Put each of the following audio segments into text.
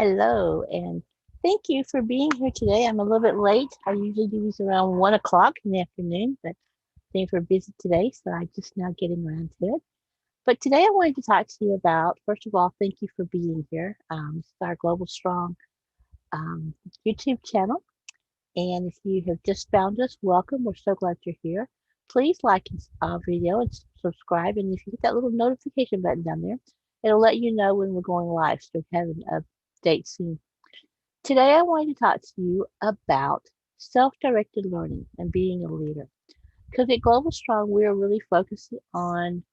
Hello, and thank you for being here today. I'm a little bit late. I usually do these around 1 o'clock in the afternoon, but things were busy today, so I'm just now getting around to it. But today I wanted to talk to you about, first of all, thank you for being here. This is our Global Strong um, YouTube channel. And if you have just found us, welcome. We're so glad you're here. Please like this video and subscribe. And if you hit that little notification button down there, it'll let you know when we're going live. So we have an update soon. Today, I wanted to talk to you about self directed learning and being a leader. Because at Global Strong, we are really focusing on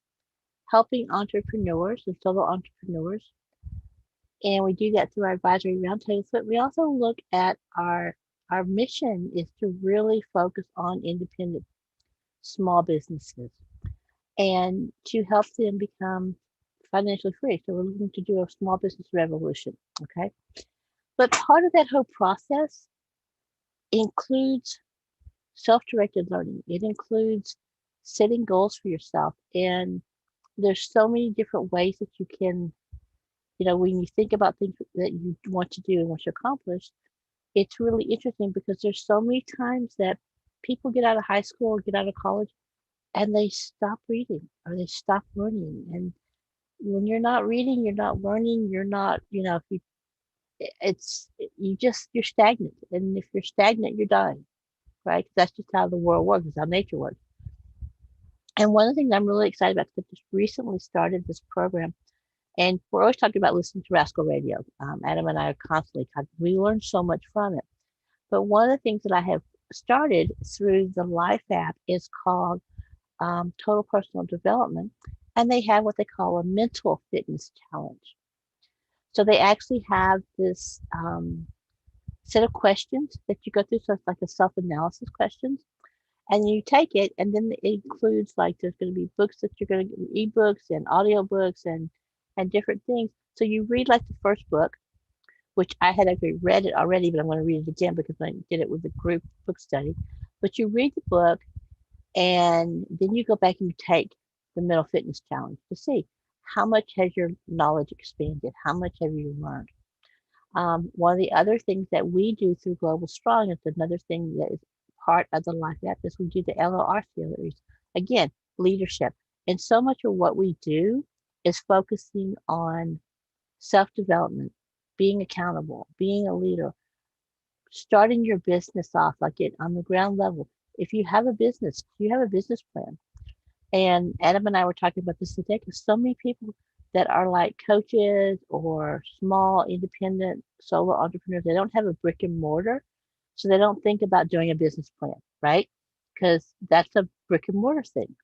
helping entrepreneurs and solo entrepreneurs. And we do that through our advisory roundtables. But we also look at our mission is to really focus on independent small businesses and to help them become financially free. So we're looking to do a small business revolution. Okay. But part of that whole process includes self-directed learning. It includes setting goals for yourself. And there's so many different ways that you can, when you think about things that you want to do and want to accomplish, it's really interesting because there's so many times that people get out of high school or get out of college and they stop reading or they stop learning. And when you're not reading, you're not learning, you're not, if you it's you're stagnant. And if you're stagnant, you're dying, right? That's just how the world works, it's how nature works. And one of the things I'm really excited about, because I just recently started this program, and we're always talking about listening to Rascal Radio. Adam and I are constantly talking. We learn so much from it. But one of the things that I have started through the Life app is called Total Personal Development, and they have what they call a mental fitness challenge. So they actually have this set of questions that you go through, so it's like a self-analysis questions, and you take it, and then it includes like there's going to be books that you're going to ebooks and audiobooks and different things. So you read like the first book, which I had actually read it already, but I'm going to read it again because I did it with a group book study. But you read the book, and then you go back and you take the mental fitness challenge to see how much has your knowledge expanded, how much have you learned. One of the other things that we do through Global Strong is another thing that is part of the Life app is we do the LOR series. Again, leadership. And so much of what we do is focusing on self-development, being accountable, being a leader, starting your business off like it on the ground level. If you have a business, you have a business plan. And Adam and I were talking about this today because so many people that are like coaches or small independent solo entrepreneurs, they don't have a brick and mortar. So they don't think about doing a business plan, right? Because that's a brick and mortar thing.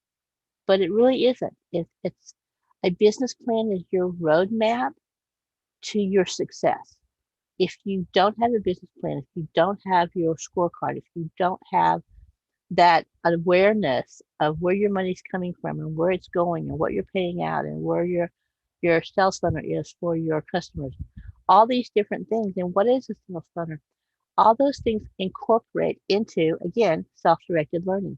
But it really isn't. It's a business plan is your roadmap to your success. If you don't have a business plan, if you don't have your scorecard, if you don't have that awareness of where your money's coming from and where it's going and what you're paying out and where your sales funnel is for your customers, all these different things. And what is a sales funnel? All those things incorporate into, again, self-directed learning.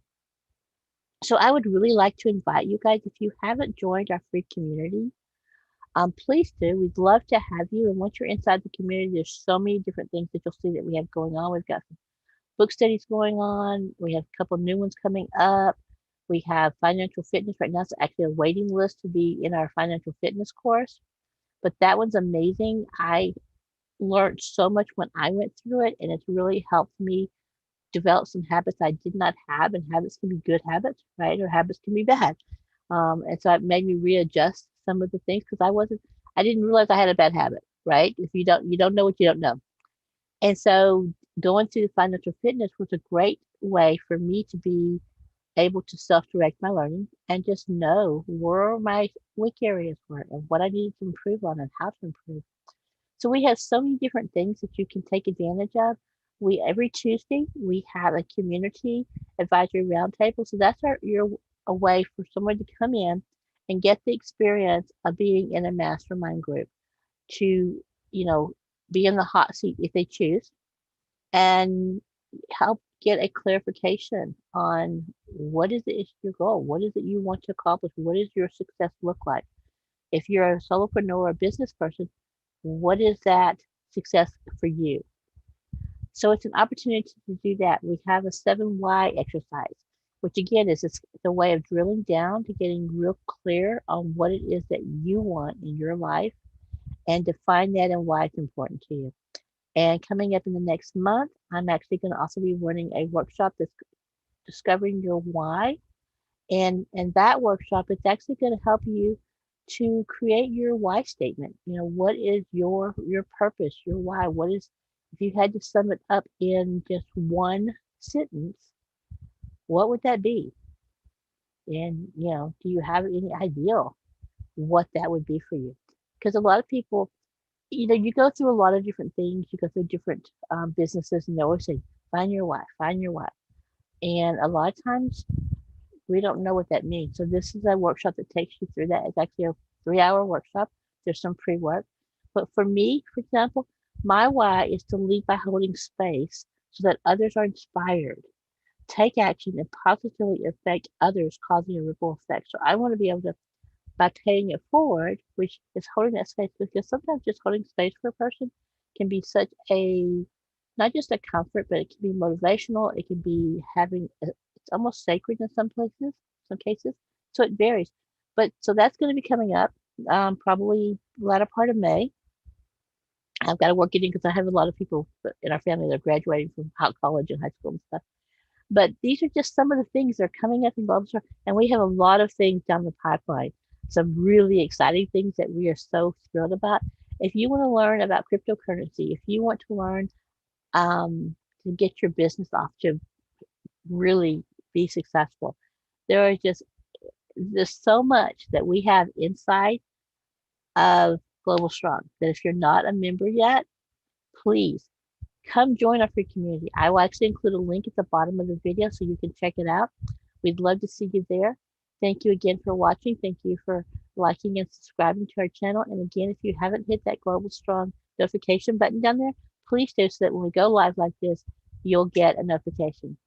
So I would really like to invite you guys, if you haven't joined our free community, please do. We'd love to have you. And once you're inside the community, there's so many different things that you'll see that we have going on. We've got some book studies going on. We have a couple new ones coming up. We have financial fitness right now. It's actually a waiting list to be in our financial fitness course, but that one's amazing. I learned so much when I went through it, and it's really helped me develop some habits I did not have. And habits can be good habits, right? Or habits can be bad. And so it made me readjust some of the things because I didn't realize I had a bad habit, right? If you don't know what you don't know. And so going through the financial fitness was a great way for me to be able to self-direct my learning and just know where my weak areas were and what I needed to improve on and how to improve. So we have so many different things that you can take advantage of. We every Tuesday we have a community advisory roundtable. So that's a way for someone to come in and get the experience of being in a mastermind group to, you know, be in the hot seat if they choose and help get a clarification on what is it is your goal, what is it you want to accomplish, what does your success look like. If you're a solopreneur or a business person, what is that success for you. So it's an opportunity to do that. We have a 7 why exercise, which again is it's a way of drilling down to getting real clear on what it is that you want in your life and define that and why it's important to you. And coming up in the next month, I'm actually going to also be running a workshop that's discovering your why. And that workshop is actually going to help you to create your why statement. What is your purpose, your why? What is, if you had to sum it up in just one sentence, what would that be? And do you have any idea what that would be for you? Because a lot of people, you go through a lot of different things. You go through different businesses, and they always say, "Find your why, find your why." And a lot of times we don't know what that means. So this is a workshop that takes you through that. It's actually a 3-hour workshop. There's some pre-work. But for me, for example, my why is to lead by holding space so that others are inspired, take action, and positively affect others, causing a ripple effect. So I want to be able to, by paying it forward, which is holding that space, because sometimes just holding space for a person can be such a, not just a comfort, but it can be motivational. It can be having it's almost sacred in some cases. So it varies. But so that's going to be coming up probably latter part of May. I've got to work it in because I have a lot of people in our family that are graduating from college and high school and stuff. But these are just some of the things that are coming up in Global, and we have a lot of things down the pipeline. Some really exciting things that we are so thrilled about. If you want to learn about cryptocurrency, if you want to learn to get your business off to really be successful, there are just there's so much that we have inside of Global Strong that if you're not a member yet, please come join our free community. I will actually include a link at the bottom of the video so you can check it out. We'd love to see you there. Thank you again for watching. Thank you for liking and subscribing to our channel. And again, if you haven't hit that Global Strong notification button down there, please do so that when we go live like this, you'll get a notification.